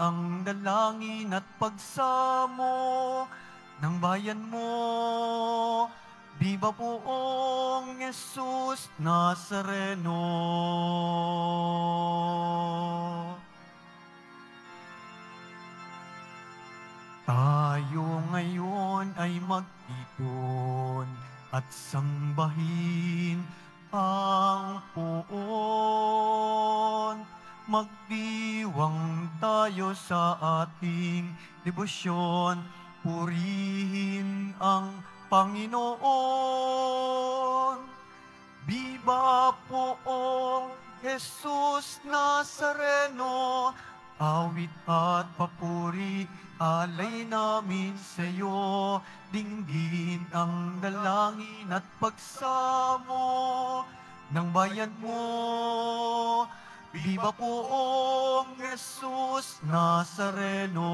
ang dalangin at pagsamo ng bayan mo. Viva poong Jesus Nazareno. Tayo ngayon ay magtipon at sambahin ang poon. Magdiwang tayo sa ating debosyon, purihin ang Panginoon. Viva poong Jesus Nazareno, awit at papuri, alay namin sa iyo, dinggin ang dalangin at pagsamo ng bayan mo. Viva poong Jesus Nazareno.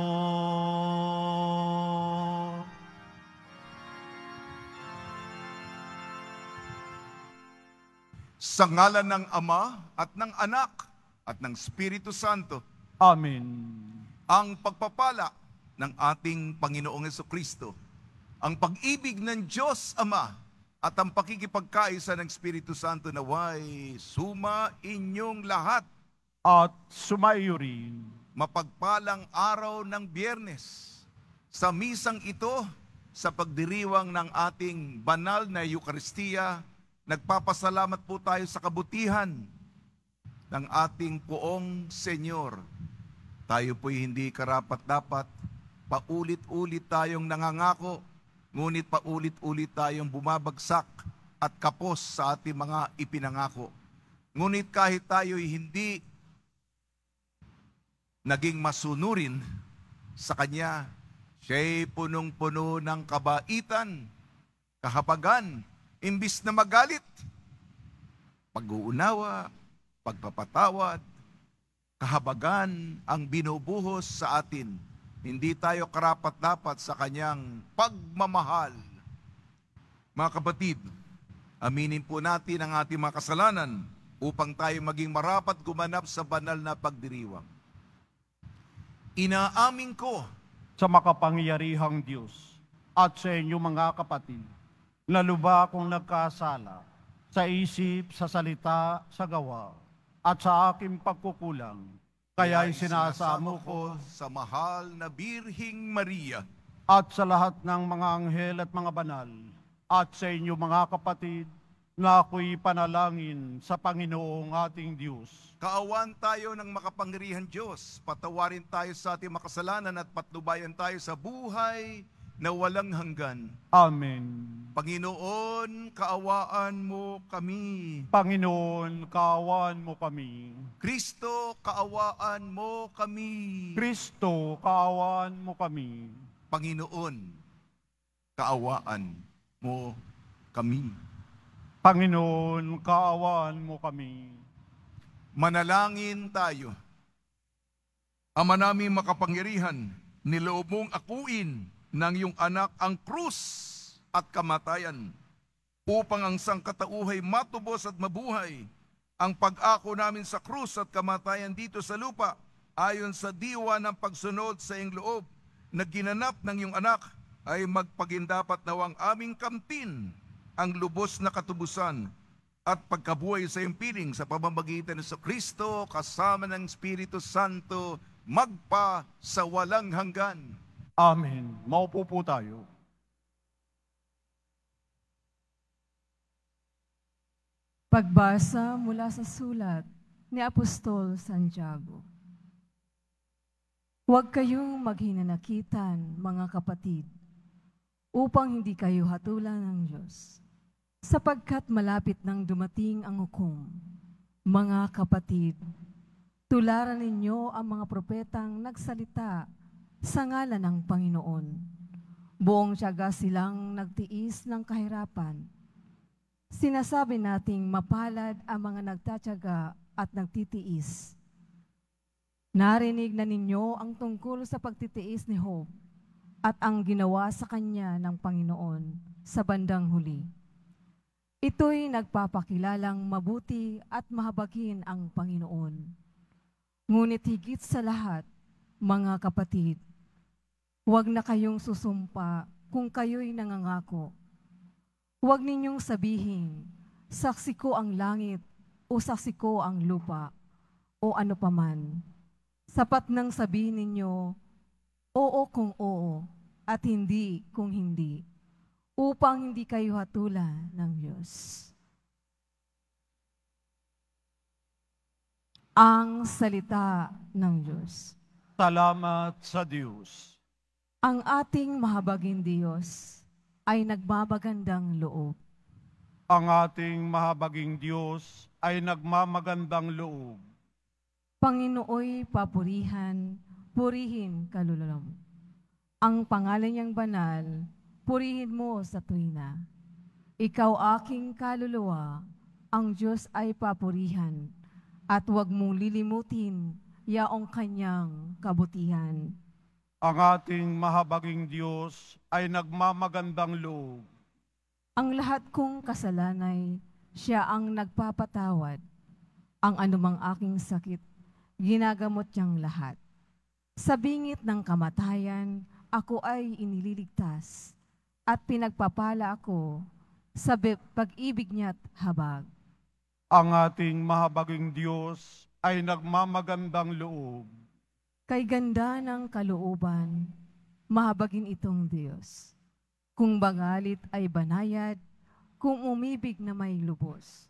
Sa ngalan ng Ama at ng Anak at ng Espiritu Santo, Amen. ang pagpapala ng ating Panginoong Hesukristo, ang pag-ibig ng Diyos Ama at ang pakikipagkaisa ng Espiritu Santo naway suma inyong lahat. At sumaiyo rin. Mapagpalang araw ng Biyernes. Sa misang ito, sa pagdiriwang ng ating banal na Eukaristiya, nagpapasalamat po tayo sa kabutihan ng ating poong Senyor. Tayo po'y hindi karapat-dapat, paulit-ulit tayong nangangako, ngunit paulit-ulit tayong bumabagsak at kapos sa ating mga ipinangako. Ngunit kahit tayo'y hindi naging masunurin sa Kanya, siya'y punong-puno ng kabaitan, kahabagan, imbis na magalit, pag-uunawa, pagpapatawad, kahabagan ang binubuhos sa atin. Hindi tayo karapat-dapat sa Kanyang pagmamahal. Mga kapatid, aminin po natin ang ating mga kasalanan upang tayo maging marapat gumanap sa banal na pagdiriwang. Inaamin ko Sa makapangyarihang Diyos at sa inyo mga kapatid, na lubha akong nagkasala sa isip, sa salita, sa gawa, at sa aking pagkukulang. Kaya'y sinasamo ko sa mahal na Birhing Maria at sa lahat ng mga anghel at mga banal, at sa inyo mga kapatid, na ako'y panalangin sa Panginoong ating Diyos. Kaawan tayo ng makapangyarihan Diyos, patawarin tayo sa ating makasalanan at patnubayan tayo sa buhay na walang hanggan. Amen. Panginoon, kaawaan mo kami. Panginoon, kaawaan mo kami. Kristo, kaawaan mo kami. Kristo, kaawaan mo kami. Panginoon, kaawaan mo kami. Panginoon, kaawaan mo kami. Manalangin tayo. Ama naming makapangyarihan, niloob mong akuin ng iyong anak ang krus at kamatayan upang ang sangkatauhay matubos at mabuhay. Ang pag-ako namin sa krus at kamatayan dito sa lupa ayon sa diwa ng pagsunod sa iyong loob na ginanap ng iyong anak ay magpagindapat nawang aming kamtin ang lubos na katubusan at pagkabuhay sa iyong piling sa pamamagitan ng Kristo kasama ng Espiritu Santo magpa sa walang hanggan. Amen. Maupo po tayo. Pagbasa mula sa sulat ni Apostol Santiago. Huwag kayong maghinanakitan, mga kapatid, upang hindi kayo hatulan ng Diyos, sapagkat malapit nang dumating ang hukom. Mga kapatid, tularan ninyo ang mga propetang nagsalita sa ngalan ng Panginoon. Buong tiyaga silang nagtiis ng kahirapan. Sinasabi nating mapalad ang mga nagtatyaga at nagtitiis. Narinig na ninyo ang tungkol sa pagtitiis ni Job at ang ginawa sa kanya ng Panginoon sa bandang huli. Ito'y nagpapakilalang mabuti at mahabagin ang Panginoon. Ngunit higit sa lahat, mga kapatid, huwag na kayong susumpa kung kayo'y nangangako. Huwag ninyong sabihin, saksi ko ang langit o saksi ko ang lupa o ano paman. Sapat nang sabihin ninyo, oo kung oo at hindi kung hindi, upang hindi kayo hatulan ng Diyos. Ang salita ng Diyos. Salamat sa Diyos. Ang ating mahabaging Diyos ay nagmamagandang loob. Ang ating mahabaging Diyos ay nagmamagandang loob. Panginooy papurihan, purihin kaluluwa mo. Ang pangalan niyang banal, purihin mo sa tuwina. Ikaw aking kaluluwa, ang Diyos ay papurihan, at huwag mong lilimutin yaong kanyang kabutihan. Ang ating mahabaging Diyos ay nagmamagandang loob. Ang lahat kong kasalanay, siya ang nagpapatawad. Ang anumang aking sakit, ginagamot niyang lahat. Sa bingit ng kamatayan, ako ay inililigtas at pinagpapala ako sa pag-ibig niya't habag. Ang ating mahabaging Diyos ay nagmamagandang loob. Kay ganda ng kalooban, mahabagin itong Diyos. Kung bangalit ay banayad, kung umibig na may lubos.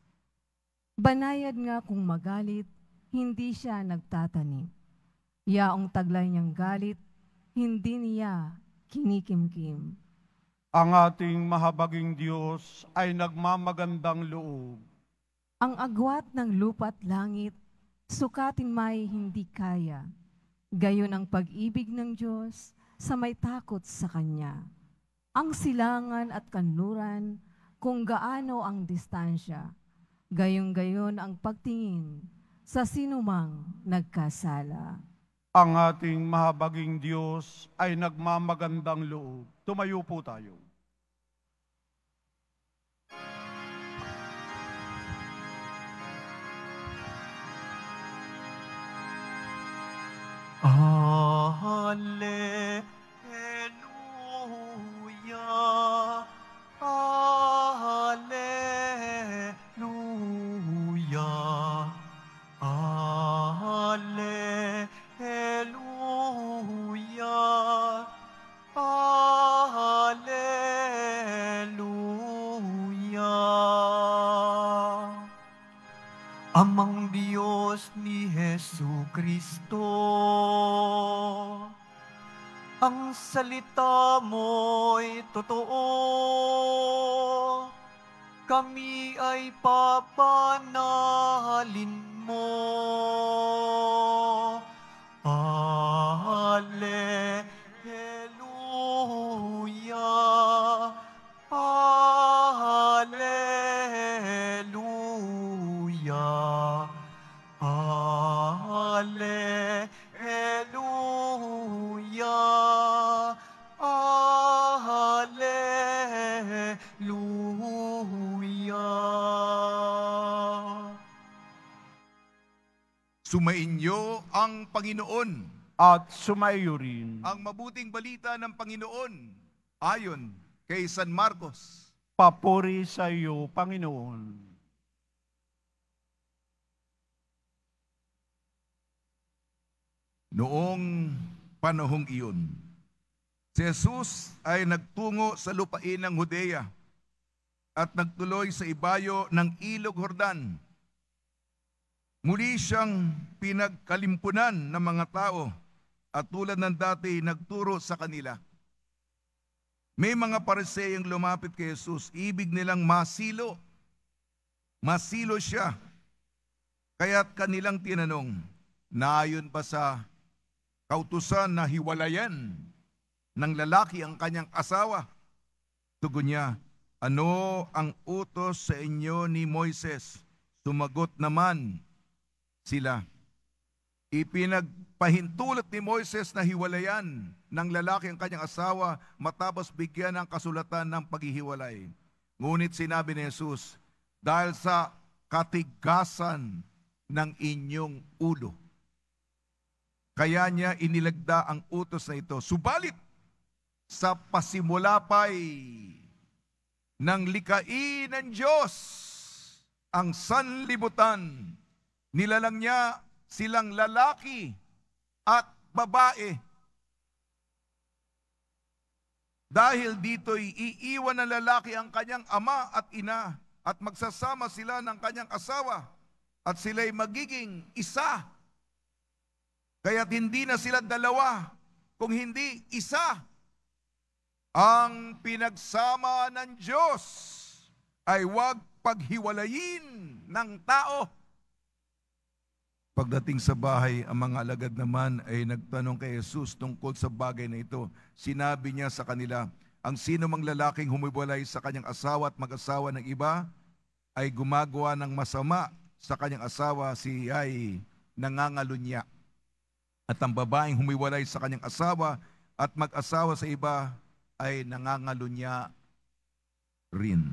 Banayad nga kung magalit, hindi siya nagtatanim. Yaong taglay niyang galit, hindi niya kinikimkim. Ang ating mahabaging Diyos ay nagmamagandang loob. Ang agwat ng lupa at langit, sukatin may hindi kaya. Gayon ang pag-ibig ng Diyos sa may takot sa Kanya. Ang silangan at kanluran, kung gaano ang distansya. Gayon-gayon ang pagtingin sa sinumang nagkasala. Ang ating mahabaging Diyos ay nagmamagandang loob. Tumayo po tayo. Alleluia, Alleluia, Alleluia, Alleluia. Amang Diyos ni Jesucristo, ang salita mo'y totoo, kami ay papanalin mo. Alleluia, Alleluia, Alleluia, Alleluia. Sumainyo ang Panginoon. At sumaiyo rin. Ang mabuting balita ng Panginoon ayon kay San Marcos. Papuri sa iyo, Panginoon. Noong panahong iyon, si Jesus ay nagtungo sa lupain ng Judea at nagtuloy sa ibayo ng Ilog Jordan. Muli siyang pinagkalimpunan ng mga tao at tulad ng dati nagturo sa kanila. May mga Pariseyong lumapit kay Jesus, ibig nilang masilo. Masilo siya. Kaya't kanilang tinanong, naayon ba sa kautusan na hiwalayan ng lalaki ang kanyang asawa? Tugon niya, ano ang utos sa inyo ni Moises? Sumagot naman sila, ipinagpahintulot ni Moises na hiwalayan ng lalaki ang kanyang asawa matapos bigyan ng kasulatan ng paghihiwalay. Ngunit sinabi ni Jesus, dahil sa katigasan ng inyong ulo. kaya niya inilagda ang utos na ito. Subalit, sa pasimula pa'y ng likhain ng Diyos ang sanlibutan, nilalang niya silang lalaki at babae. Dahil dito'y iiwan ng lalaki ang kanyang ama at ina at magsasama sila ng kanyang asawa at sila'y magiging isa. Kaya't hindi na sila dalawa, kung hindi isa. Ang pinagsama ng Diyos ay huwag paghiwalayin ng tao. Pagdating sa bahay, ang mga alagad naman ay nagtanong kay Jesus tungkol sa bagay na ito. Sinabi niya sa kanila, ang sino mang lalaking humiwalay sa kanyang asawa at mag-asawa ng iba ay gumagawa ng masama sa kanyang asawa, siya ay nangangalunya. At ang babaeng humiwalay sa kanyang asawa at mag-asawa sa iba ay nangangalunya rin.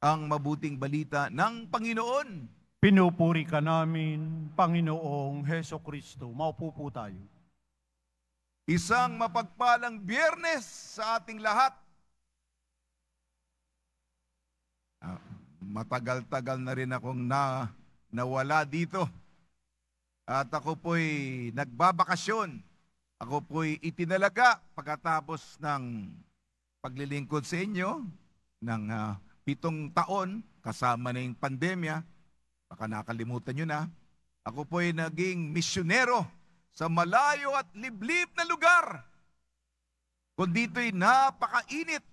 Ang mabuting balita ng Panginoon. Pinupuri ka namin, Panginoong Heso Kristo. Maupo po tayo. Isang mapagpalang Biyernes sa ating lahat. Matagal-tagal na rin akong nawala dito. At ako po'y nagbabakasyon. Ako po'y itinalaga pagkatapos ng paglilingkod sa inyo ng 7 taon kasama na yung pandemya. Baka nakalimutan nyo na. Ako po'y naging misyonero sa malayo at liblib na lugar. Kung dito'y napakainit.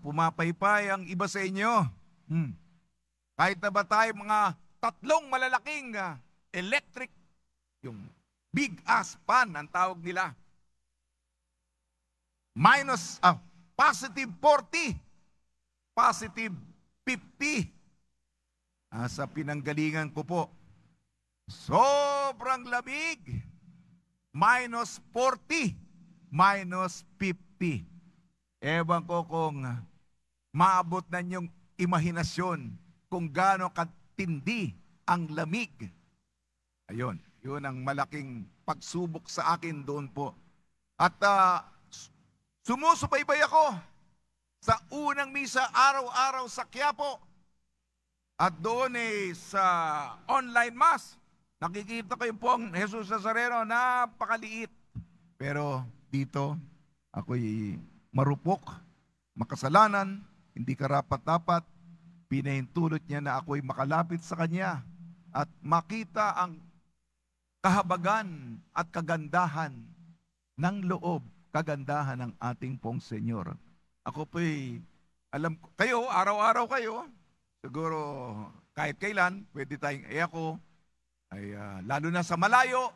Pumapaypay ang iba sa inyo. Kahit na ba tayo mga 3 malalaking electric, yung big ass fan ang tawag nila. Positive 40, positive 50. Sa pinanggalingan ko po, sobrang lamig, -40, -50. Ewan ko kung maabot na niyong imahinasyon kung gaano katindi ang lamig. Ayun, yun ang malaking pagsubok sa akin doon po. At sumusubaybay ako sa unang misa araw-araw sa Quiapo. At doon sa online mass, nakikita ko yung pong Jesus Nazareno, napakaliit. Pero dito, ako'y marupok, makasalanan, hindi karapat-dapat. Pinahintulot niya na ako'y makalapit sa Kanya at makita ang kahabagan at kagandahan ng loob, kagandahan ng ating pong Senyor. Ako po'y, alam ko, kayo, araw-araw kayo, siguro kahit kailan, pwede tayong, ako, lalo na sa malayo,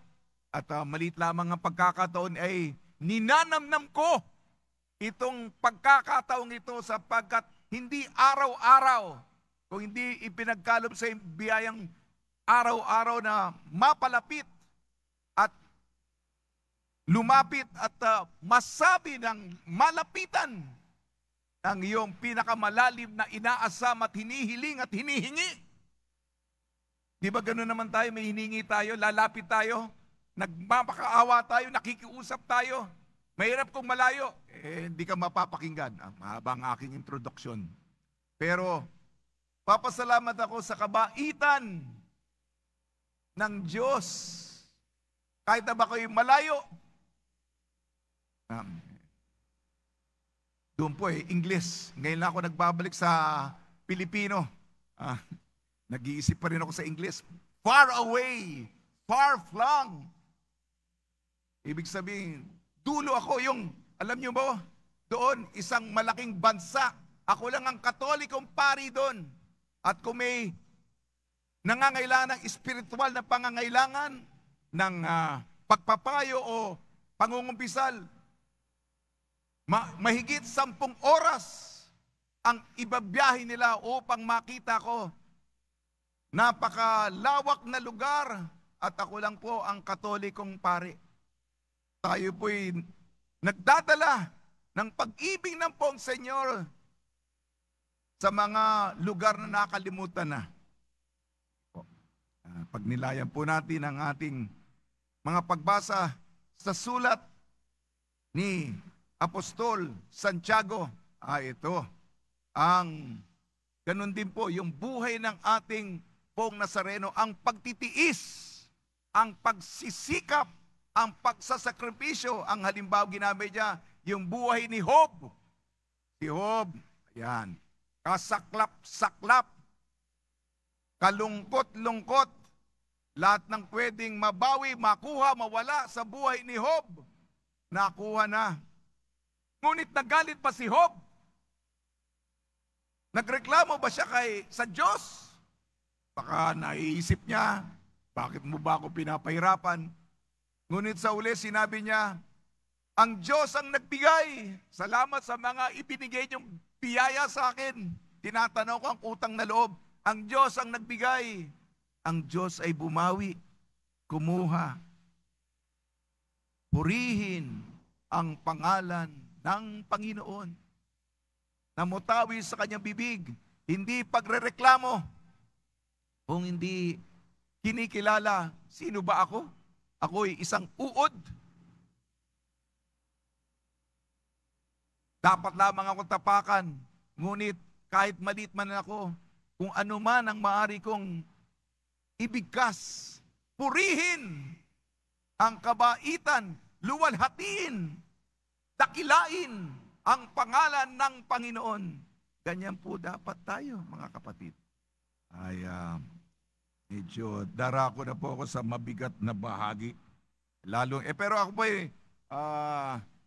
at maliit lamang ang pagkakataon, ay ninanamnam ko itong pagkakataong ito sapagkat hindi araw-araw, kung hindi ipinagkaloob sa biyayang araw-araw na mapalapit at lumapit at masabi ng malapitan ang iyong pinakamalalim na inaasam at hinihiling at hinihingi. Di ba gano'n naman tayo, may hiningi tayo, lalapit tayo, nagmapakaawa tayo, nakikiusap tayo. Mahirap kung malayo, hindi ka mapapakinggan. Mahaba ang aking introduction. Pero, papasalamat ako sa kabaitan ng Diyos. Kahit na ba kayo malayo, doon po English. Ngayon lang ako nagbabalik sa Pilipino. Nag-iisip pa rin ako sa English. Far away, far flung. Ibig sabihin, dulo ako yung, alam nyo ba, doon, isang malaking bansa. Ako lang ang Katolikong pari doon. At kung may nangangailangan ng espiritual na pangangailangan, ng pagpapayo o pangungumpisal, mahigit 10 oras ang ibabiyahe nila upang makita ko. Napakalawak na lugar at ako lang po ang Katolikong pari. Tayo po'y nagdadala ng pag-ibig ng pong Senyor sa mga lugar na nakalimutan na. Pag nilayan po natin ang ating mga pagbasa sa sulat ni Apostol Santiago, ito, ganun din po, yung buhay ng ating Pong Nazareno, ang pagtitiis, ang pagsisikap, ang pagsasakripisyo. Ang halimbawa ginamit niya, yung buhay ni Job. Si Job, ayan, kasaklap-saklap, kalungkot-lungkot, lahat ng pwedeng mabawi, makuha, mawala sa buhay ni Job, nakuha na. Ngunit nagalit pa si Job. Nagreklamo ba siya sa Diyos? Baka naiisip niya, bakit mo ba ako pinapahirapan? Ngunit sa uli, sinabi niya, ang Diyos ang nagbigay. Salamat sa mga ibinigay niyong biyaya sa akin. Tinatanaw ko ang utang na loob. Ang Diyos ang nagbigay. Ang Diyos ay bumawi, kumuha. Purihin ang pangalan ng Panginoon. Namutawi sa kanyang bibig, hindi pagrereklamo. Kung hindi kinikilala, sino ba ako? Ako'y isang uod. Dapat lamang ako tapakan, ngunit kahit maliit man ako, kung ano man ang maaari kong ibigkas, purihin ang kabaitan, luwalhatiin, dakilain ang pangalan ng Panginoon. Ganyan po dapat tayo, mga kapatid. Ay, medyo darako na po ako sa mabigat na bahagi. Pero ako po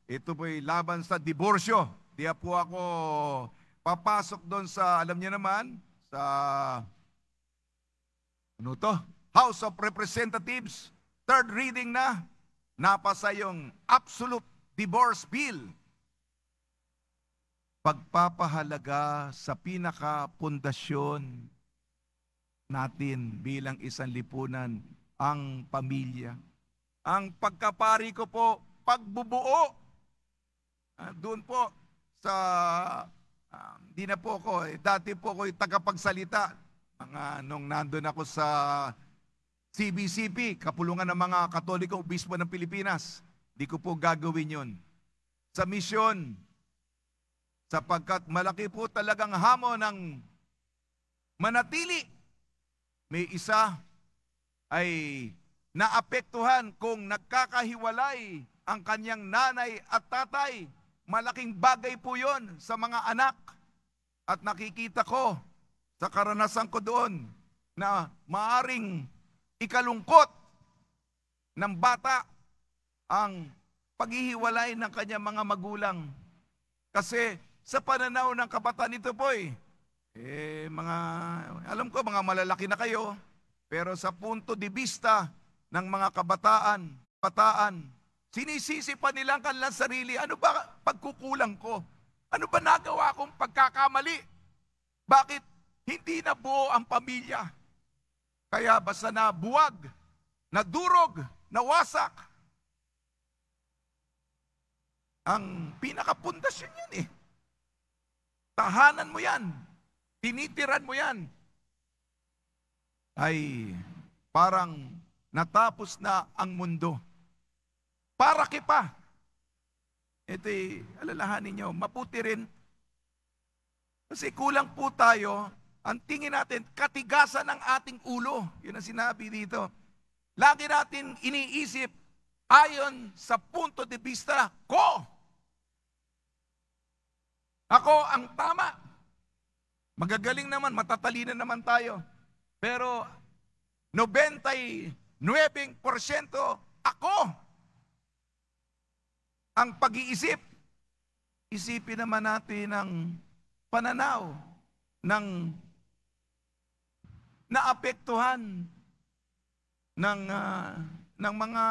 ito po laban sa diborsyo. Di po ako papasok doon sa, alam niyo naman, sa House of Representatives. Third reading na, napasa yung absolute divorce bill. Pagpapahalaga sa pinaka-pundasyon natin bilang isang lipunan, ang pamilya. Ang pagkapari ko po, pagbubuo. Doon po sa, hindi na po ako, dati po ako tagapagsalita. Nung nandun ako sa CBCP, Kapulungan ng mga Katoliko Obispo ng Pilipinas, di ko po gagawin yun. Sa misyon, sapagkat malaki po talagang hamon ng manatili. May isa ay naapektuhan kung nagkakahiwalay ang kanyang nanay at tatay. Malaking bagay po yon sa mga anak. At nakikita ko sa karanasan ko doon na maaring ikalungkot ng bata ang paghihiwalay ng kanyang mga magulang. Kasi sa pananaw ng kabataan nito po alam ko mga malalaki na kayo, pero sa punto de vista ng mga kabataan, sinisisi pa nila ang kanilang sarili. Ano ba pagkukulang ko? Ano ba nagawa kong pagkakamali? Bakit hindi na buo ang pamilya? Kaya basta na buwag, nadurog, nawasak. Ang pinakapundasyon yan Tahanan mo yan. Tinitiran mo yan. Ay parang natapos na ang mundo. Para pa. Ito'y alalahanin nyo, maputi rin. Kasi kulang po tayo, ang tingin natin, katigasan ng ating ulo. Yun ang sinabi dito. Lagi natin iniisip, ayon sa punto de vista ko. Ako ang tama. Magagaling naman, matatalinan naman tayo. Pero 99% ako ang pag-iisip. Isipin naman natin ang pananaw ng naapektuhan ng mga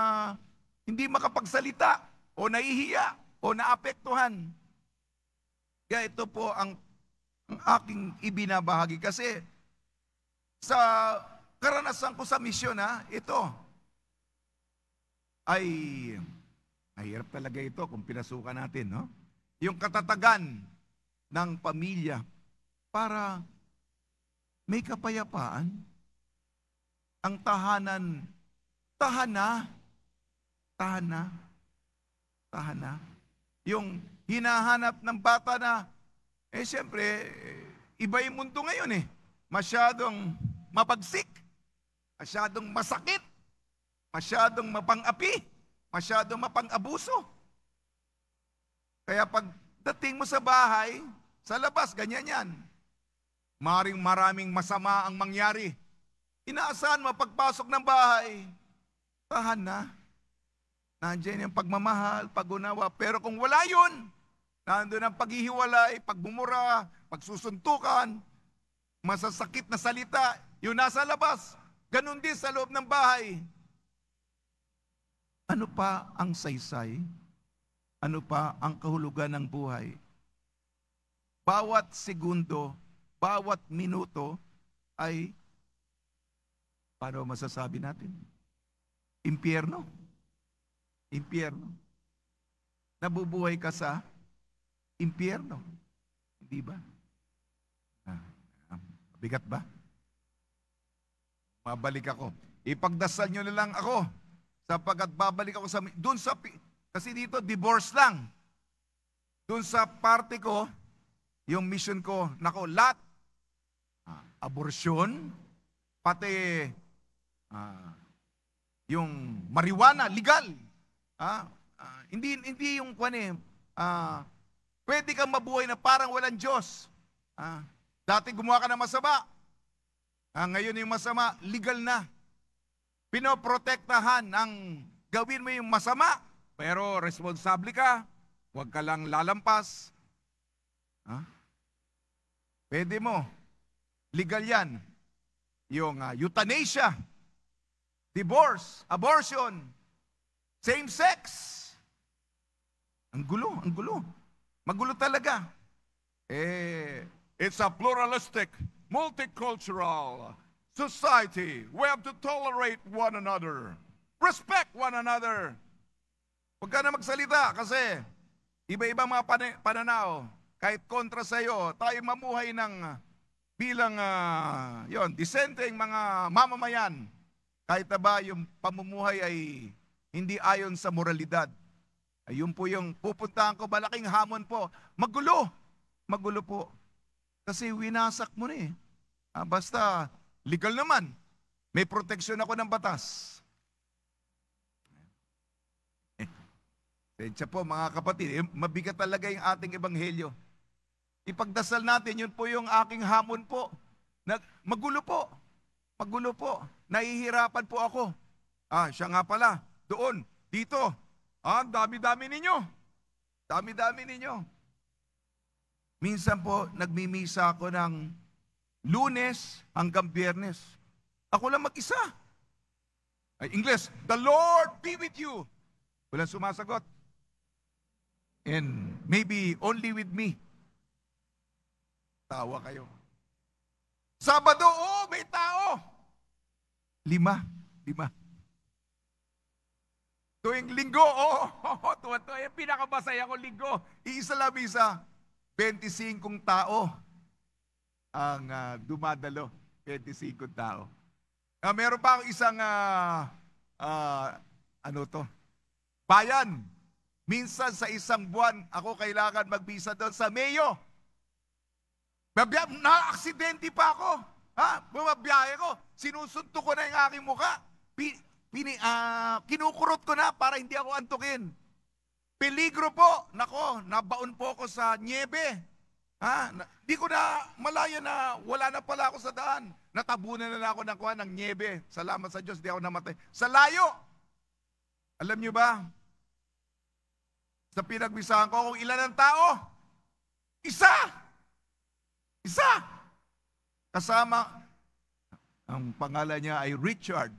hindi makapagsalita o nahihiya o naapektuhan. Kaya ito po ang aking ibinabahagi kasi sa karanasan ko sa misyon ito ay mahirap talaga ito kung pinasukan natin, no? Yung katatagan ng pamilya para may kapayapaan. Ang tahanan, tahana, tahan na. Tahan na. Yung hinahanap ng bata na, siyempre, iba yung mundo ngayon Masyadong mapagsik, masyadong masakit, masyadong mapang-api, masyadong mapang-abuso. Kaya pagdating mo sa bahay, sa labas, ganyan yan. Maraming masama ang mangyari. Inaasahan mo, pagpasok ng bahay, tahan na. Nandiyan yung pagmamahal, pag-unawa. Pero kung wala yun, nandun ang paghihiwalay, pagbumura, pagsusuntukan, masasakit na salita, yung nasa labas, ganun din sa loob ng bahay. Ano pa ang saysay? Ano pa ang kahulugan ng buhay? Bawat segundo, bawat minuto ay, paano masasabi natin? Impyerno. Impyerno. Nabubuhay ka sa impyerno. Hindi ba? Bigat ba? Mabalik ako. Ipagdasal nyo na lang ako sapagkat babalik ako kasi dito divorce lang. Doon sa parte ko, yung mission ko, lahat, abortion, pati yung marijuana, legal. Hindi yung pwede kang mabuhay na parang walang Diyos. Dati gumawa ka ng masama. Ngayon yung masama, legal na. Pinoprotektahan ang gawin mo yung masama, pero responsable ka. Huwag ka lang lalampas. Pwede mo. Legal yan. Yung euthanasia, divorce, abortion, same sex. Ang gulo, ang gulo. Magulo talaga. It's a pluralistic, multicultural society. We have to tolerate one another. Respect one another. Huwag ka na magsalita kasi iba-ibang mga pananaw. Kahit kontra sa iyo, tayo mamuhay bilang disenteng mga mamamayan. Kahit na ba yung pamumuhay ay hindi ayon sa moralidad. Ayun po yung pupuntahan ko, malaking hamon po. Magulo. Magulo po. Kasi winasak mo na basta legal naman. May proteksyon ako ng batas. Tensya po mga kapatid, mabigat talaga yung ating ebanghelyo. Ipagdasal natin, yun po yung aking hamon po. Magulo po. Magulo po. Nahihirapan po ako. Siya nga pala. Doon. Dito. Dami-dami ninyo. Dami-dami ninyo. Minsan po, nagmimisa ako ng Lunes hanggang Biyernes. Ako lang mag-isa. English, the Lord be with you. Walang sumasagot. And maybe only with me. Tawa kayo. Sabado, may tao. 5. Tuwing linggo, tuwa-tuwa. Yung pinakamasaya ko linggo. Iisa lang misa. 25 tao ang dumadalo. 25 tao. Meron pa akong isang bayan. Minsan sa isang buwan, ako kailangan magbisa doon sa Mayo. Na-aksidente pa ako. Bumabiyahe ko. Sinusunto ko na yung aking mukha. Kinukurot ko na para hindi ako antukin. Peligro po. Nako, nabaon po ako sa niebe. Di ko na malaya na wala na pala ako sa daan. Natabunan na ako ng niebe. Salamat sa Diyos, di ako namatay. Sa layo. Alam niyo ba? Sa pinagbisahan ko kung ilan ang tao? Isa! Kasama, ang pangalan niya ay Richard.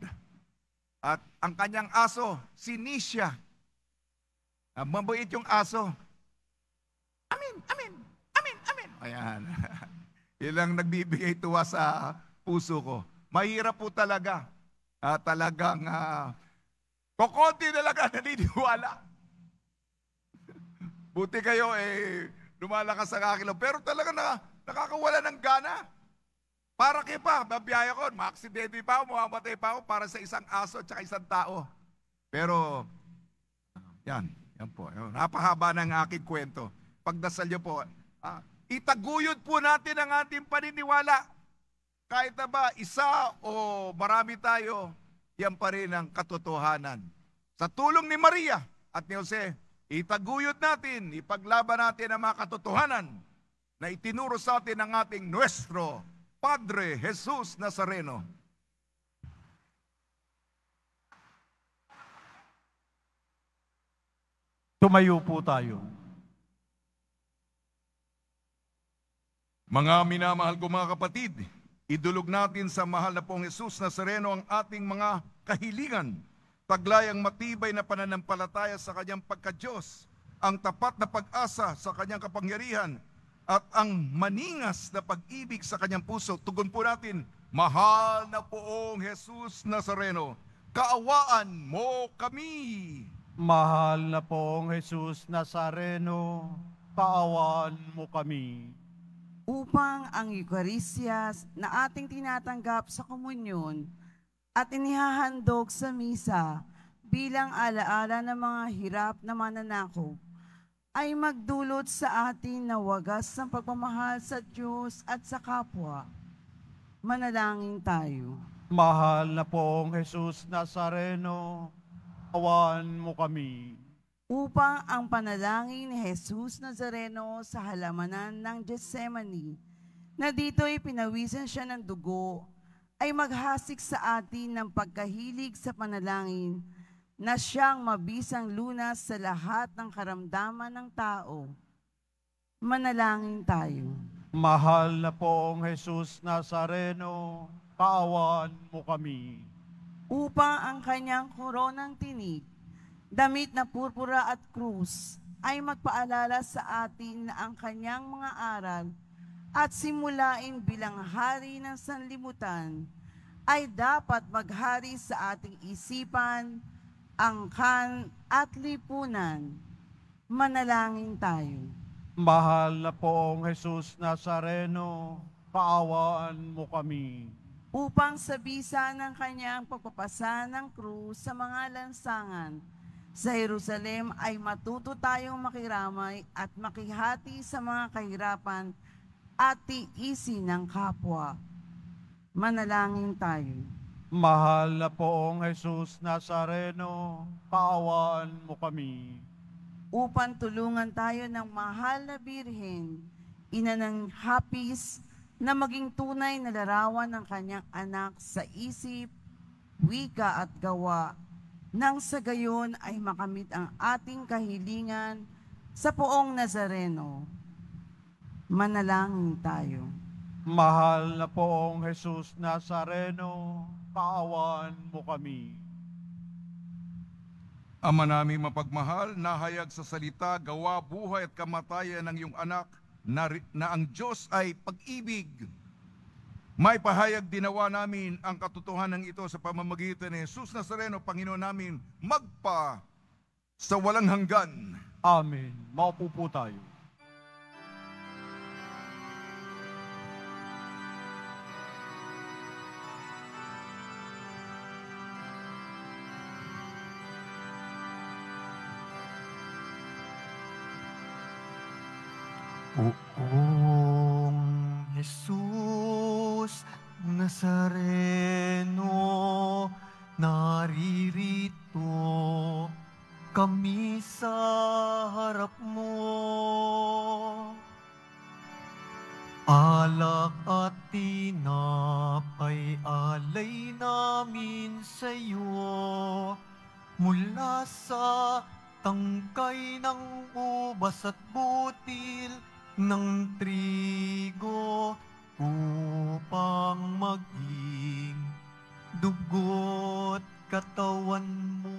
At ang kanyang aso, si Nisha. Mabait yung aso. Amin. Ayan. Ilang nagbibigay tuwa sa puso ko. Mahirap po talaga. Talagang kukunti talaga naniniwala. Buti kayo lumalakas sa kakilo. Pero talaga nakakawala ng gana. Para kayo pa, mabiyaya ko, ma-aksidente pa ako, mamamatay pa ako para sa isang aso at isang tao. Pero Yan po. Napahaba ng aking kwento. Pagdasal niyo po, itaguyod po natin ang ating paniniwala. Kahit na ba isa o marami tayo, yan pa rin ang katotohanan. Sa tulong ni Maria at ni Jose, itaguyod natin, ipaglaban natin ang mga katotohanan na itinuro sa atin ng ating Nuestro Padre Jesus Nazareno. Tumayo po tayo. Mga minamahal ko mga kapatid, idulog natin sa mahal na pong Jesus Nazareno ang ating mga kahilingan, taglayang matibay na pananampalataya sa kanyang pagka-Diyos, ang tapat na pag-asa sa kanyang kapangyarihan, at ang maningas na pag-ibig sa kanyang puso. Tugon po natin, mahal na poong Jesus Nazareno, kaawaan mo kami. Mahal na pong Jesus Nazareno, kaawaan mo kami. Upang ang Eucharistia na ating tinatanggap sa komunyon at inihahandog sa misa bilang alaala ng mga hirap na mananakop, ay magdulot sa atin na wagas ng pagmamahal sa Diyos at sa kapwa. Manalangin tayo. Mahal na pong Jesus Nazareno, kaawaan mo kami. Upang ang panalangin ni Jesus Nazareno sa halamanan ng Gethsemane, na dito'y pinawisan siya ng dugo, ay maghasik sa atin ng pagkahilig sa panalangin na siyang mabisang lunas sa lahat ng karamdaman ng tao. Manalangin tayo. Mahal na pong Jesus Nazareno, kaawaan mo kami. Upang ang kanyang koronang tinig, damit na purpura at krus, ay magpaalala sa atin na ang kanyang mga aral at simulain bilang hari ng sanlibutan ay dapat maghari sa ating isipan, angkan at lipunan. Manalangin tayo. Mahal na poong Jesus Nazareno, kaawaan mo kami. Upang sa bisa ng kanyang pagpapasa ng krus sa mga lansangan, sa Jerusalem ay matuto tayong makiramay at makihati sa mga kahirapan at tiisin ng kapwa. Manalangin tayo. Mahal na poong Jesus Nazareno, kaawaan mo kami. Upang tulungan tayo ng mahal na Birhen, ina ng hapis, na maging tunay na larawan ng kanyang anak sa isip, wika at gawa, nang sa gayon ay makamit ang ating kahilingan sa poong Nazareno. Manalangin tayo. Mahal na poong Jesus Nazareno, kaawaan mo kami. Ama naming mapagmahal, nahayag sa salita, gawa, buhay at kamatayan ng iyong anak na ang Diyos ay pag-ibig. May pahayag dinawa namin ang katotohanan ito sa pamamagitan ni Jesus Nazareno, Panginoon namin, magpa sa walang hanggan. Amen. Maupo po tayo. Poong Jesus Nazareno, naririto kami sa harap mo. Alak at tinapay alay namin sa iyo, mula sa tangkay ng ubas at butil ng trigo, upang maging dugo't katawan mo.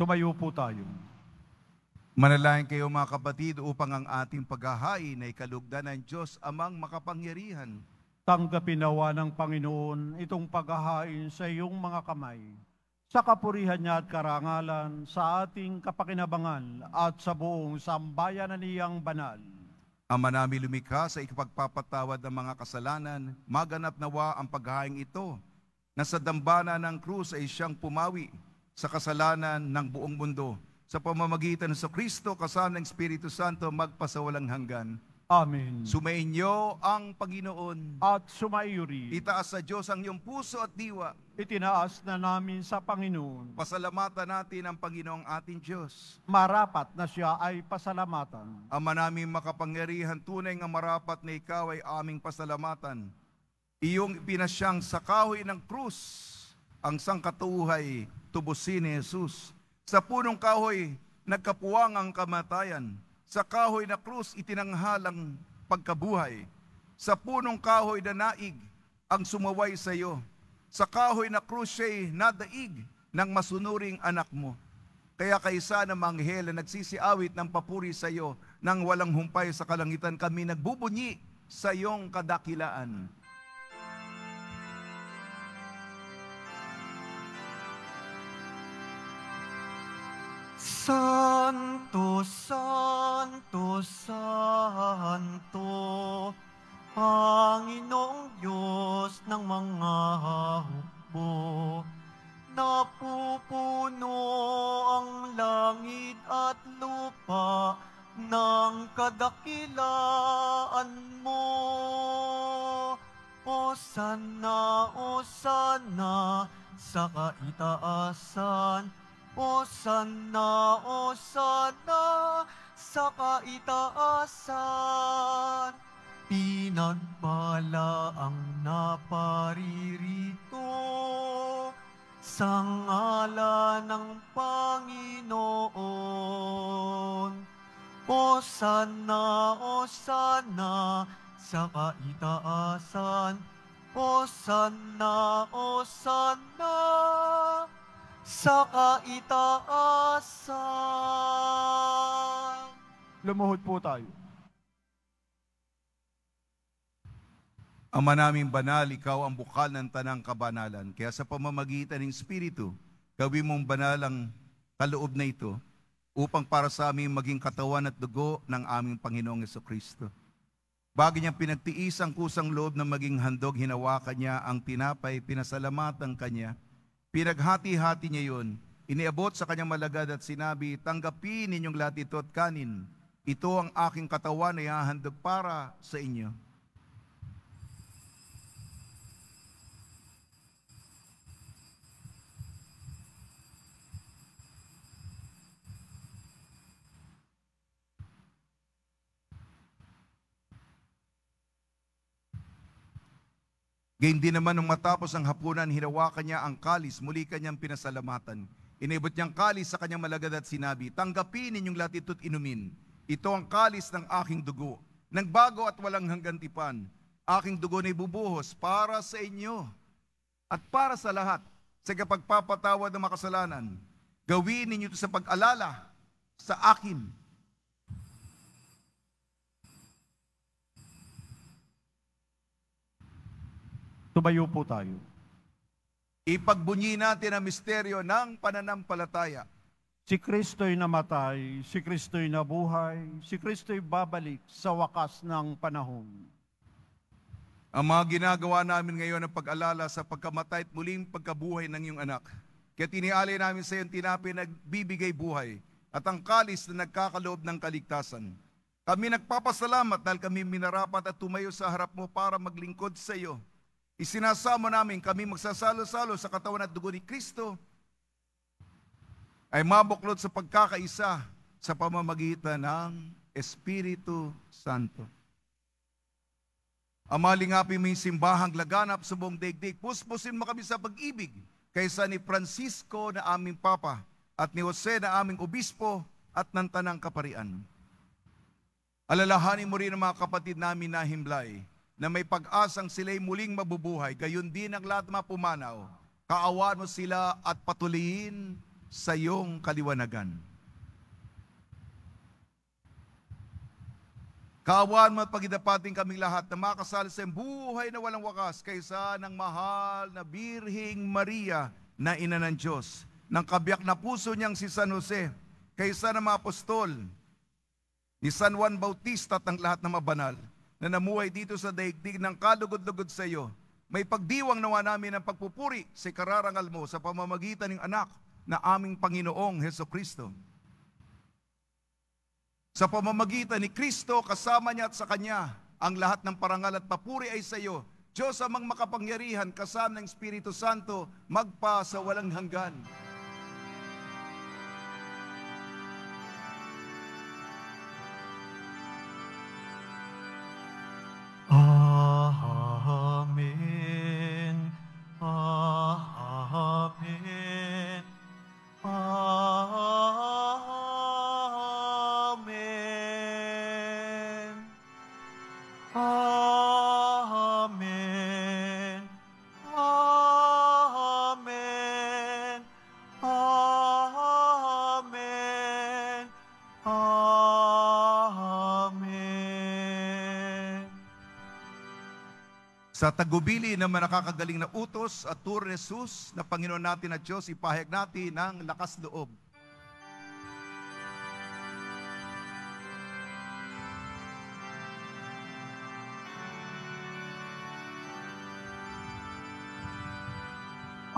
Tumayo po tayo. Manalangin kayo mga kapatid upang ang ating paghahain ay kalugdan ng Diyos amang makapangyarihan. Tanggapin nawa ng Panginoon itong paghahain sa iyong mga kamay, sa kapurihan niya at karangalan, sa ating kapakinabangan at sa buong sambayanan niyang banal. Ama namin lumikha sa ikapagpapatawad ng mga kasalanan, maganap nawa ang paghahain ito, na sa dambana ng krus ay siyang pumawi sa kasalanan ng buong mundo. Sa pamamagitan ng Kristo, kasama ng Espiritu Santo, magpasawalang hanggan. Amen. Sumainyo ang Panginoon. At sumaiyo rin. Itaas sa Diyos ang iyong puso at diwa. Itinaas na namin sa Panginoon. Pasalamatan natin ang Panginoong ating Diyos. Marapat na siya ay pasalamatan. Ama naming makapangyarihan, tunay nga marapat na ikaw ay aming pasalamatan. Iyong ipinasyang sa kahoy ng krus, ang sangkatuhay, tubusin ni Jesus. Sa punong kahoy, nagkapuwang ang kamatayan. Sa kahoy na krus, itinanghalang pagkabuhay. Sa punong kahoy na naig, ang sumaway sa iyo. Sa kahoy na krus siya'y nadaig ng masunuring anak mo. Kaya kaysa ng manghel na nagsisiawit ng papuri sa iyo, nang walang humpay sa kalangitan, kami nagbubunyi sa iyong kadakilaan. Santo, Santo, Santo, Panginoong Diyos ng mga hukbo, napupuno ang langit at lupa ng kadakilaan mo. Hosana, Hosana sa kaitaasan, Hosana, Hosana sa kaitaasan. Pinagpala ang naparirito sa ngalan ng Panginoon. Hosana, Hosana sa kaitaasan, Hosana, Hosana sa kaitaasan. Lumuhod po tayo. Ama naming banal, ikaw ang bukal ng tanang kabanalan. Kaya sa pamamagitan ng Espiritu, gawin mong banal ang kaloob na ito upang para sa amin maging katawan at dugo ng aming Panginoong Jesucristo. Bago niyang pinagtiis ang kusang loob na maging handog, hinawakan niya ang tinapay, pinasalamatan kanya. Pinaghati-hati niya yun, iniabot sa kanyang malagad at sinabi, tanggapin ninyong lahat ito at kanin. Ito ang aking katawan na ihahandog para sa inyo. Gayun din naman nung matapos ang hapunan, hinawakan niya ang kalis, muli kanyang pinasalamatan. Inibot niyang kalis sa kanyang malagad at sinabi, tanggapin ninyong lahat ito't inumin. Ito ang kalis ng aking dugo, ng bago at walang hanggan tipan. Aking dugo na ibubuhos para sa inyo at para sa lahat sa kapagpapatawad ng makasalanan. Gawin ninyo ito sa pag-alala sa akin. Tumayo po tayo. Ipagbunyi natin ang misteryo ng pananampalataya. Si Kristo'y namatay, si Kristo'y nabuhay, si Kristo'y babalik sa wakas ng panahon. Ang mga ginagawa namin ngayon ang pag-alala sa pagkamatay at muling pagkabuhay ng iyong anak. Kaya tinialay namin sa iyong tinapay na nagbibigay buhay at ang kalis na nagkakaloob ng kaligtasan. Kami nagpapasalamat dahil kami minarapat at tumayo sa harap mo para maglingkod sa iyo. Isinasamo namin kami magsasalo-salo sa katawan at dugo ni Kristo ay mabuklod sa pagkakaisa sa pamamagitan ng Espiritu Santo. Amalingapin mo yung simbahang laganap sa buong daigdig. Puspusin mo kami sa pag-ibig kaysa ni Francisco na aming Papa at ni Jose na aming Obispo at ng Tanang Kaparian. Alalahanin mo rin ang mga kapatid namin na himlay na may pag-asang sila'y muling mabubuhay, gayon din ang lahat mapumanaw. Kaawaan mo sila at patuloyin sa iyong kaliwanagan. Kaawaan mo at pagidapating kaming lahat na makasal sa buhay na walang wakas kaysa ng mahal na Birhing Maria na ina ng Diyos, ng kabiyak na puso niyang si San Jose, kaysa ng mga apostol, ni San Juan Bautista at ng lahat ng mabanal, na namuhay dito sa daigdig ng kalugod-lugod sa iyo. May pagdiwang nawa namin ang pagpupuri sa kararangal mo sa pamamagitan ng anak na aming Panginoong Hesukristo. Sa pamamagitan ni Kristo, kasama niya at sa Kanya, ang lahat ng parangal at papuri ay sa iyo, Diyos amang makapangyarihan, kasama ng Espiritu Santo, magpa sa walang hanggan. Amen. Amen. Amen. Amen. Amen. Amen. Amen. Sa tagubili ng nakakagaling na utos at turo ni Jesus na Panginoon natin at Diyos, ipahayag natin ng lakas loob.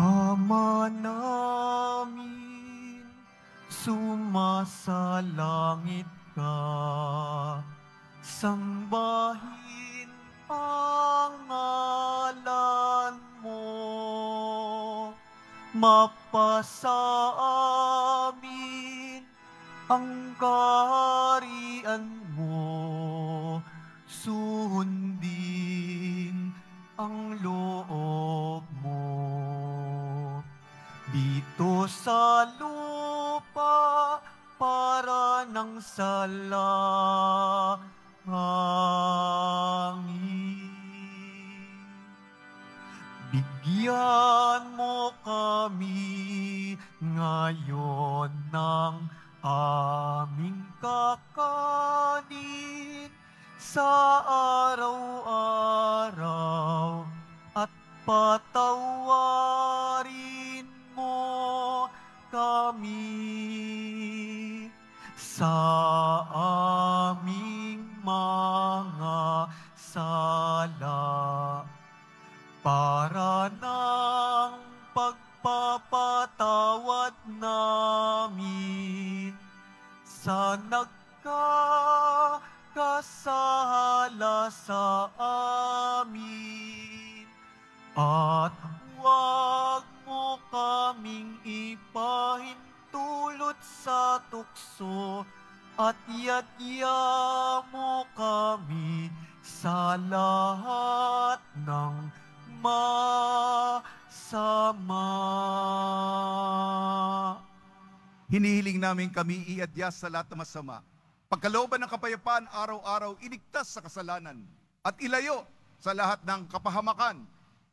Ama namin, sumasalangit ka, sambahin ang ngalan mo, mapasa amin ang kaharian mo, sundin ang loob mo. Dito sa lupa para ng salangit. Bigyan mo kami ngayon ng aming kakanin sa araw-araw at patawarin mo kami sa aming mga sala para ng pagpapatawad namin sa nagkakasala sa amin, at huwag mo kaming ipahintulot sa tukso, at yadya mo kami sa lahat ng masama. Hinihiling namin kami iadyas sa lahat ng masama. Pagkalooban ng kapayapaan, araw-araw iligtas sa kasalanan at ilayo sa lahat ng kapahamakan,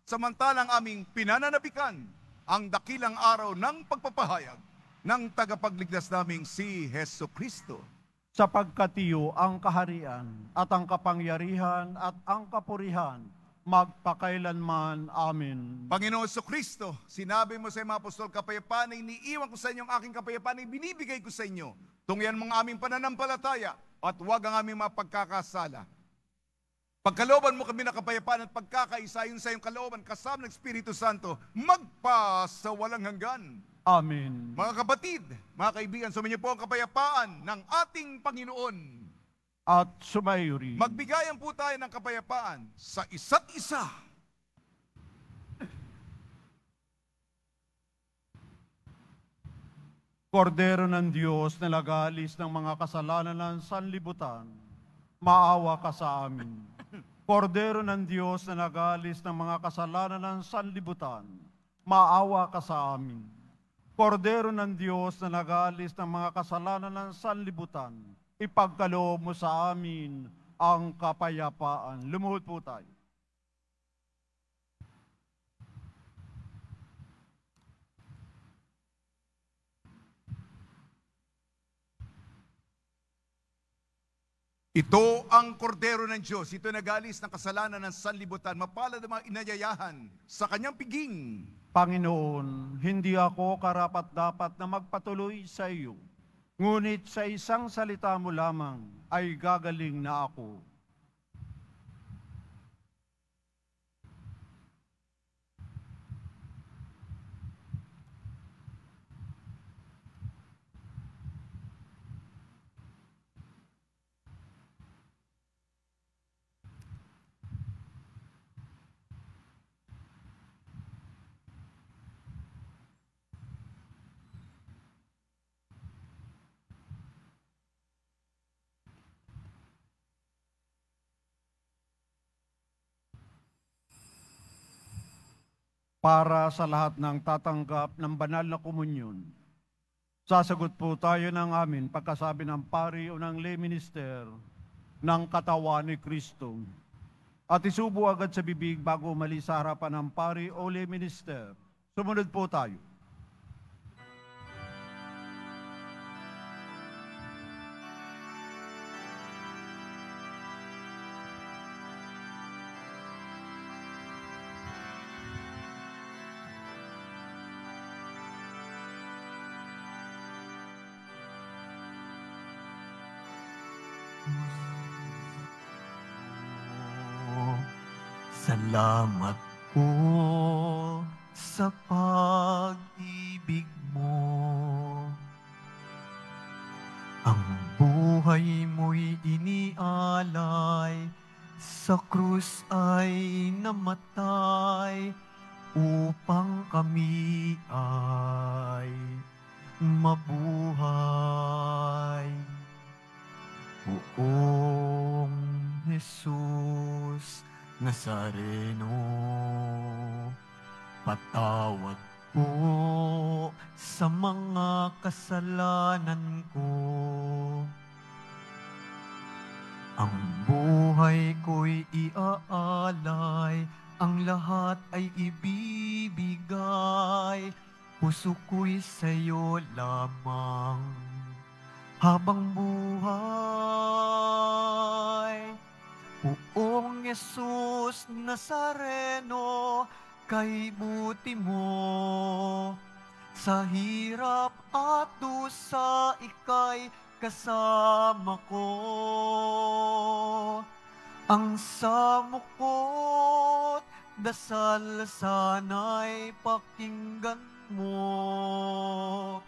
samantalang aming pinananabikan ang dakilang araw ng pagpapahayag ng tagapagligtas naming si Hesukristo. Sapagkat iyo ang kaharian at ang kapangyarihan at ang kapurihan magpakailanman. Amen. Panginoon Hesukristo, sinabi mo sa mga apostol, kapayapaan ay iniiwan ko sa inyo, ang aking kapayapaan ay binibigay ko sa inyo. Tungyan mga aming pananampalataya at huwag ang aming mapagkakasala. Pagkalooban mo kami ng kapayapaan at pagkakaisa yun sa iyong kalooban, kasama ng Espiritu Santo, magpa sa walang hanggan. Amen. Mga kapatid, mga kaibigan, sumainyo po ang kapayapaan ng ating Panginoon. At sumayo rin. Magbigayan po tayo ng kapayapaan sa isa't isa. Kordero ng Diyos na nag-aalis ng mga kasalanan ng sanlibutan, maawa ka sa amin. Kordero ng Diyos na nag-aalis ng mga kasalanan ng sanlibutan, maawa ka sa amin. Kordero ng Diyos na nag-aalis ng mga kasalanan ng sanlibutan, ipagkaloob mo sa amin ang kapayapaan. Lumuhod po tayo. Ito ang kordero ng Diyos. Ito nag-alis ng kasalanan ng sanlibutan. Mapalad ang mga inayayahan sa kanyang piging. Panginoon, hindi ako karapat-dapat na magpatuloy sa iyo. Ngunit sa isang salita mo lamang ay gagaling na ako. para sa lahat ng tatanggap ng banal na komunyon. Sasagot po tayo ng amin pagkasabi ng pari o ng lay minister ng katawan ni Kristo. At isubo agad sa bibig bago umalis sa harapan ng pari o lay minister. Sumunod po tayo. Salamat po sa pag-ibig mo. Ang buhay mo'y inialay, sa krus ay namatay, upang kami ay mabuhay. Poong Jesus Nazareno, patawad po sa mga kasalanan ko. Ang buhay ko'y iaalay, ang lahat ay ibibigay, puso ko'y sa'yo lamang habang buhay. Poong Jesus Nazareno, kay buti mo, sa hirap at dusa ika'y kasama ko. Ang samo ko't dasal sana'y pakinggan mo,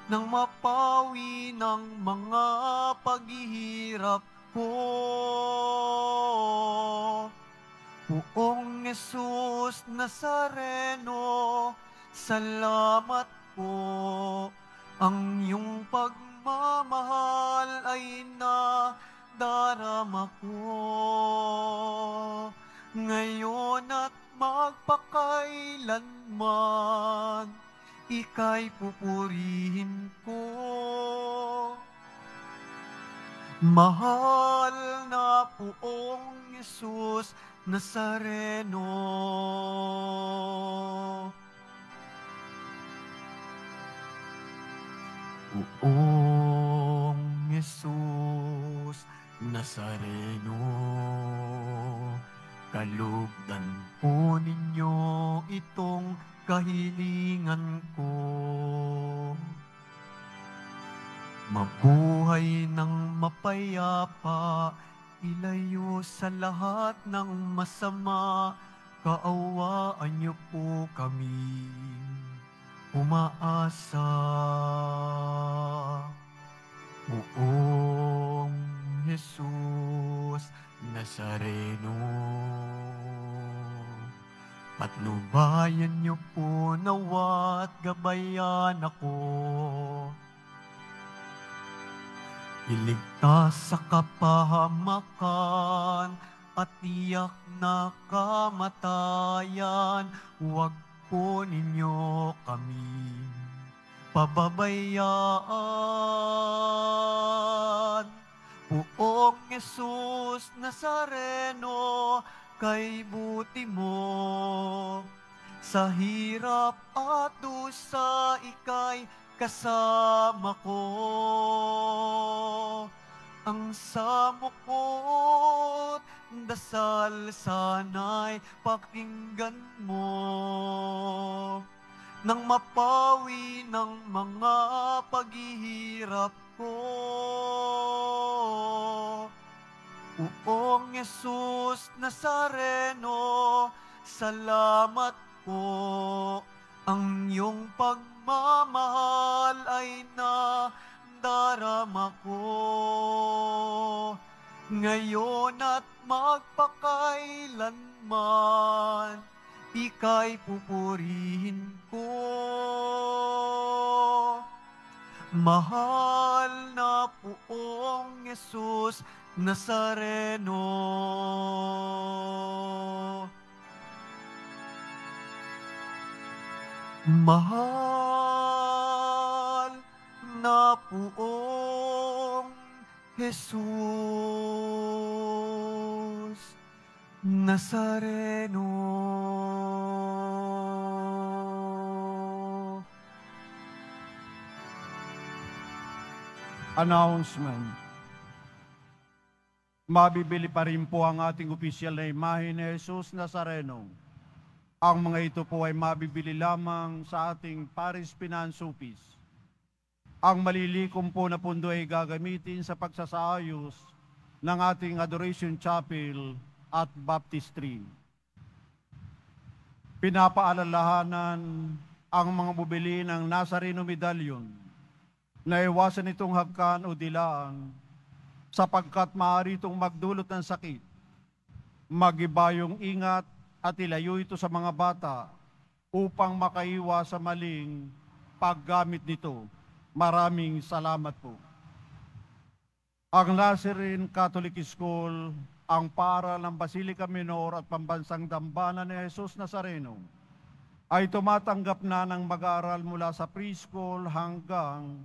nang mapawi ng mga paghihirap ko. Poong Jesus Nazareno, salamat po. Ang iyong pagmamahal ay nadarama ko. Ngayon at magpakailanman, ika'y pupurihin ko. Mahal na Poong Jesus Nazareno, Poong Jesus Nazareno, kalugdan po ninyo itong kahilingan ko. Mabuhay ng mapayapa, ilayo sa lahat ng masama, kaawaan niyo po kami umaasa. Poong Jesus Nazareno, patnubayan niyo po nawat gabayan ako. Iligtas sa kapahamakan at tiyak na kamatayan, huwag po ninyo kami pababayaan. Poong Jesus Nazareno, kay buti mo, sa hirap at dusa ika'y kasama ko. Ang samo ko't dasal sana'y pakinggan mo, nang mapawi ng mga paghihirap ko. Poong Jesus Nazareno, salamat po. Ang iyong pagmamahal ay nadarama ko. Ngayon at magpakailanman, ika'y pupurihin ko. Mahal na Poong Jesus Nazareno, Mahal na Poong Jesus Nazareno. Announcement. Mabibili pa rin po ang ating opisyal na imahe ni Jesus Nazareno. Ang mga ito po ay mabibili lamang sa ating Paris Finance Office. Ang malilikom po na pundo ay gagamitin sa pagsasaayos ng ating Adoration Chapel at Baptistry. Pinapaalalahanan ang mga bubili ng Nazareno Medallion na iwasan itong hagkan o dilaan sapagkat maaari itong magdulot ng sakit. Mag-ibayong ingat at ilayo ito sa mga bata upang makaiwas sa maling paggamit nito. Maraming salamat po. Ang Nazarene Catholic School, ang paaralan ng Basilica Minor at Pambansang Dambana ni Jesus Nazareno, ay tumatanggap na ng mag-aaral mula sa preschool hanggang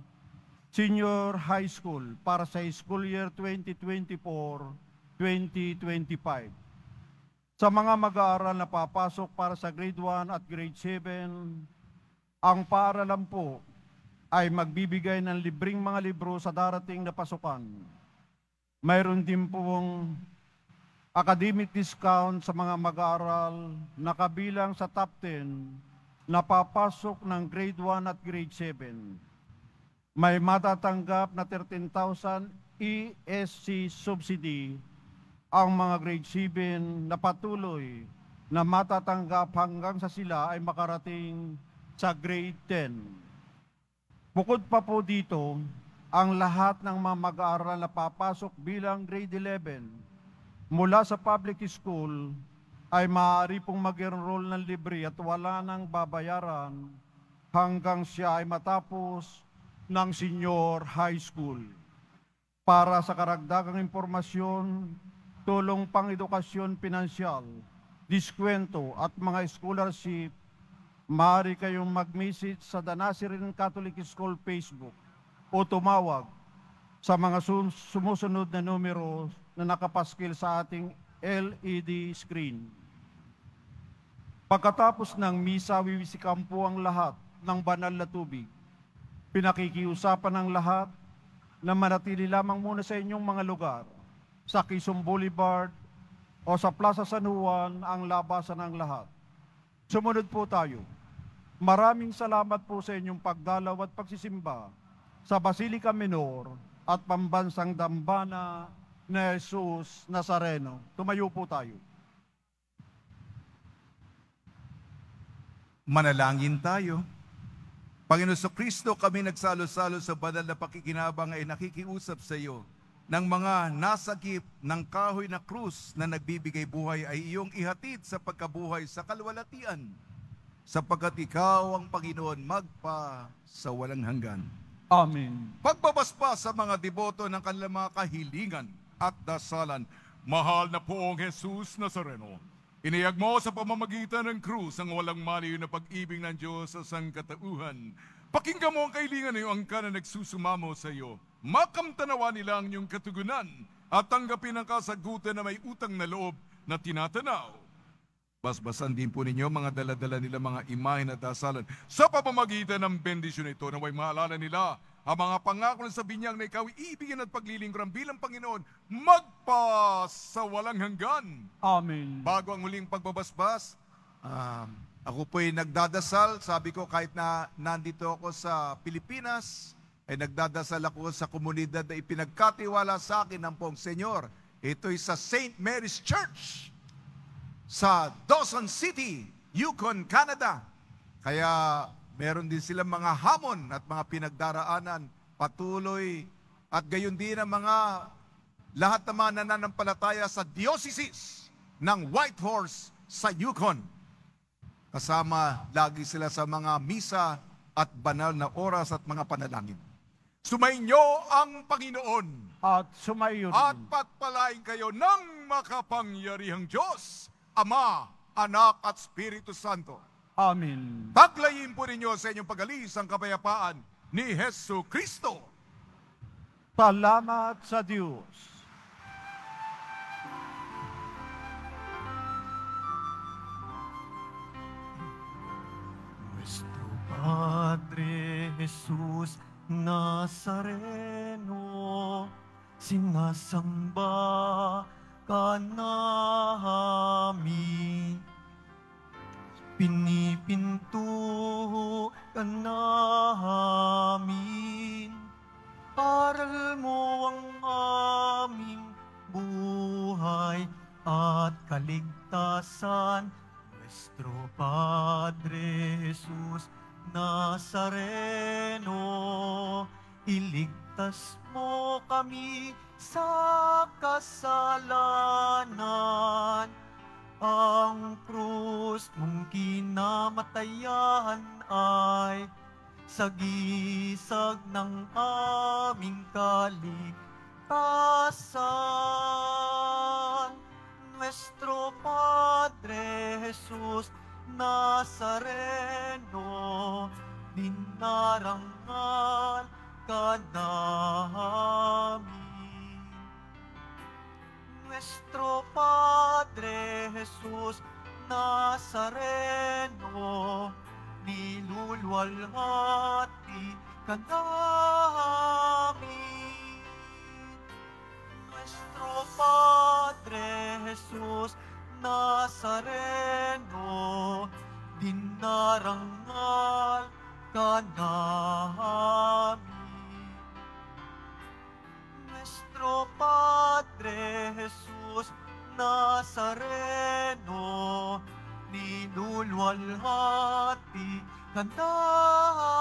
senior high school para sa school year 2024-2025. Sa mga mag-aaral na papasok para sa grade 1 at grade 7, ang paaralan po ay magbibigay ng libreng mga libro sa darating na pasukan. Mayroon din pong academic discount sa mga mag-aaral na kabilang sa top 10 na papasok ng grade 1 at grade 7. May matatanggap na 13,000 ESC subsidy ang mga grade 7 na patuloy na matatanggap hanggang sa sila ay makarating sa grade 10. Bukod pa po dito, ang lahat ng mga mag-aaral na papasok bilang grade 11 mula sa public school ay maaari pong mag-enroll ng libre at wala nang babayaran hanggang siya ay matapos ng senior high school. Para sa karagdagang impormasyon, tulong pang-edukasyon pinansyal, diskwento at mga scholarship, maaari kayong mag-message sa The Nazarene Catholic School Facebook o tumawag sa mga sumusunod na numero na nakapaskil sa ating LED screen. Pagkatapos ng misa, wiwisikan po ang lahat ng banal na tubig. Pinakikiusapan ng lahat na manatili lamang muna sa inyong mga lugar, sa Quezon Boulevard o sa Plaza San Juan ang labasan ng lahat. Sumunod po tayo. Maraming salamat po sa inyong pagdalaw at pagsisimba sa Basilica Minor at Pambansang Dambana ni Jesus Nazareno. Tumayo po tayo. Manalangin tayo. Panginoon Kristo, kami nagsalo-salo sa banal na pakikinabang ay nakikiusap sa iyo ng mga nasagip ng kahoy na krus na nagbibigay buhay ay iyong ihatid sa pagkabuhay sa kalwalatian, sapagkat ikaw ang Panginoon magpa sa walang hanggan. Amen. Pagbabaspa sa mga deboto ng kanilang mga kahilingan at dasalan, mahal na Poong Jesus Nazareno, iniyag mo sa pamamagitan ng krus ang walang maliw na pag-ibig ng Diyos sa sangkatauhan. Pakinggan mo ang kahilingan ng iyong angkan na nagsusumamo sa iyo. Makamtanawa nila ang iyong katugunan at tanggapin ang kasagutan na may utang na loob na tinatanaw. Basbasan din po ninyo mga daladala nila mga imahe at dasalan sa pamamagitan ng bendisyon ito na may maalala nila ang mga pangako sa binyag na ikaw iibigin at paglilingkuran bilang Panginoon magpa sa walang hanggan. Amen. Bago ang muling pagbabasbas, ako po'y nagdadasal. Sabi ko kahit na nandito ako sa Pilipinas, ay nagdadasal ako sa komunidad na ipinagkatiwala sa akin ng Pong Senyor. Ito'y sa St. Mary's Church sa Dawson City, Yukon, Canada. Kaya meron din silang mga hamon at mga pinagdaraanan, patuloy, at gayon din ang mga lahat ng mga nananampalataya sa diocese ng Whitehorse sa Yukon. Kasama lagi sila sa mga misa at banal na oras at mga panalangin. Sumainyo ang Panginoon At sumayo at rin. pagpalain kayo ng makapangyarihang Diyos, Ama, Anak at Espiritu Santo. Amen. Taglayin po ninyo sa inyong pag-alis ang kapayapaan ni Hesu Kristo. Salamat sa Diyos. Nuestro Padre Jesus Nazareno, sinasamba ka namin. Pinipinto ka namin. Aral mo ang aming buhay at kaligtasan. Nuestro Padre Jesus Nazareno, iligtas mo kami sa kasalanan. Ang krus mong kinamatayan ay sagisag ng aming kaligtasan. Nuestro Padre Jesus Nazareno, dinarangal ka namin. Nuestro Padre Jesus Nazareno, niluluwalhati ka namin. Nuestro Padre Jesus Nazareno, dinarangal ka namin. Nuestro Padre Jesus Nazareno, niluluwalhati ka namin.